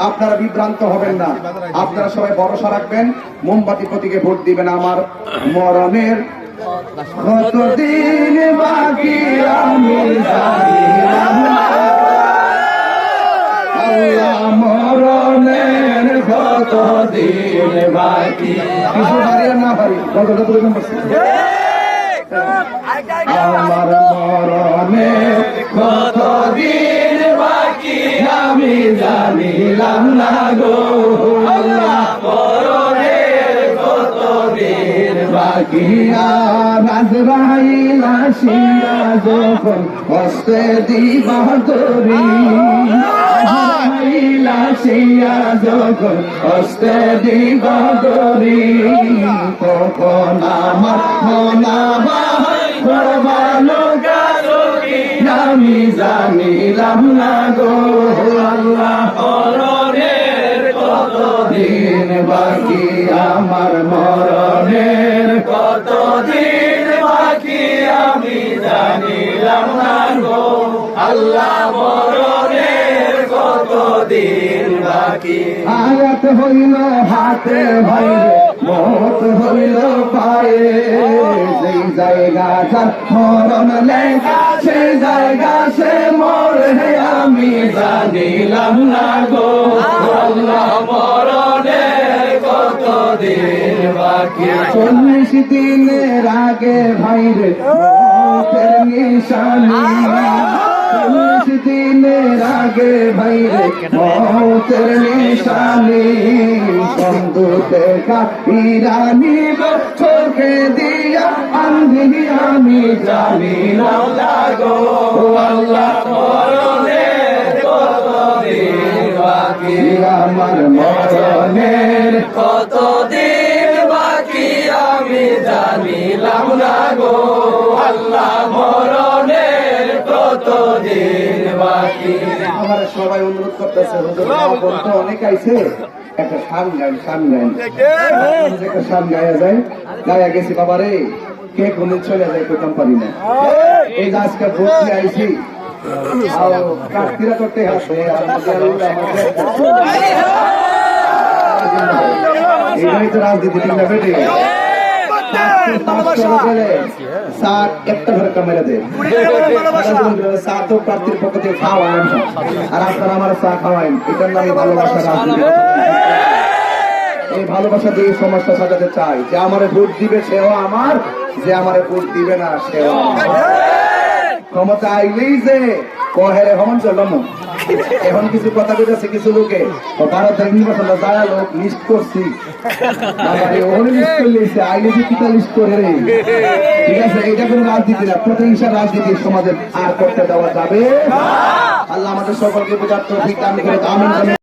আপনারা বিভ্রান্ত হবেন না। আপনারা সবাই ভরসা রাখবেন, মোমবাতি প্রতীকে ভোট দিবেন। আমার মরণের কতদিন বাকি আমি জানিলাম না, আল্লাহ মরণের কতদিন বাকি। কিছু পারি আর না পারি, কতটা পরিমাণ করছি। আমার মরণের কতদিন বাকি আমি জানিলাম না গো, আল্লাহ মরণের কতদিন বাকি। আজরাইল আসিয়া যখন হস্তে দিবা ধরি, আজরাইল আসিয়া যখন হস্তে দিবা ধরি, তখন আমার আমি জানিলাম না গো, আল্লাহ মরণের কতদিন বাকি। আমার মরণের কতদিন বাকি আমি জানিলাম না গো, আল্লাহ মরণের কতদিন বাকি। আয়াত হইল হাতে ভাইরে, মত হইল পায়ে, সেই জায়গা যার মরণ লেখা সেই জায়গা সে মরে আমি জানিলাম না গো, আল্লাহ মরণের কতদিন বাকি। 40 দিনের আগে ভাইরে মতের নিশানি, 40 দিনের আগে ভাইরে মতের নিশানি, বন্ধুতে কাহিরানি চোখে দিয়া আন্ধি আমি জানিলাম না গো, আল্লাহ মরণের কতদিন বাকি। আমার মরণের কতদিন বাকি আমি জানিলাম না গো, আল্লাহ মরণের কতদিন বাকি। আমার সবাই অনুরোধ করতেছে, বলতে অনেক আইছে, একটা শান গান, শান গান, একটা শান গায়া যায়। গায়া গেছি বাবা রে, কে কোনে চলে যায় কোথাও পারি না। এই যে আজকে ভর্তি আইছি, প্রার্থীরা করতে আসে, এটাই তো রাজনীতি না বেটে। একটা ঘরে কামেরা দেয়, চা তো প্রার্থীর পক্ষ থেকে খাওয়ান, আর আপনারা আমার চা খাওয়াইন, এটার নামে ভালোবাসা রাজনীতি। এই ভালোবাসা দিয়ে সমস্যা সাজাতে চাই। যে আমারে ভোট দিবে সেও আমার, যে আমারে ভোট দিবে না সেও আমার। ক্ষমতা আইলেই যে কহেরে হমন চললাম, এখন কিছু কথা বলেছে কিছু লোকে, ভারতের নির্বাচন যায় লোক লিস্ট করছি, লিস্ট করলে আইলে যে কিতা লিস্ট করে রে। ঠিক আছে, এটা কোনো রাজনীতি না, প্রতিহিংসা রাজনীতি সমাজে আর করতে দেওয়া যাবে। আল্লাহ আমাদের সকলকে বোঝার তৌফিক দান করে। আমিন।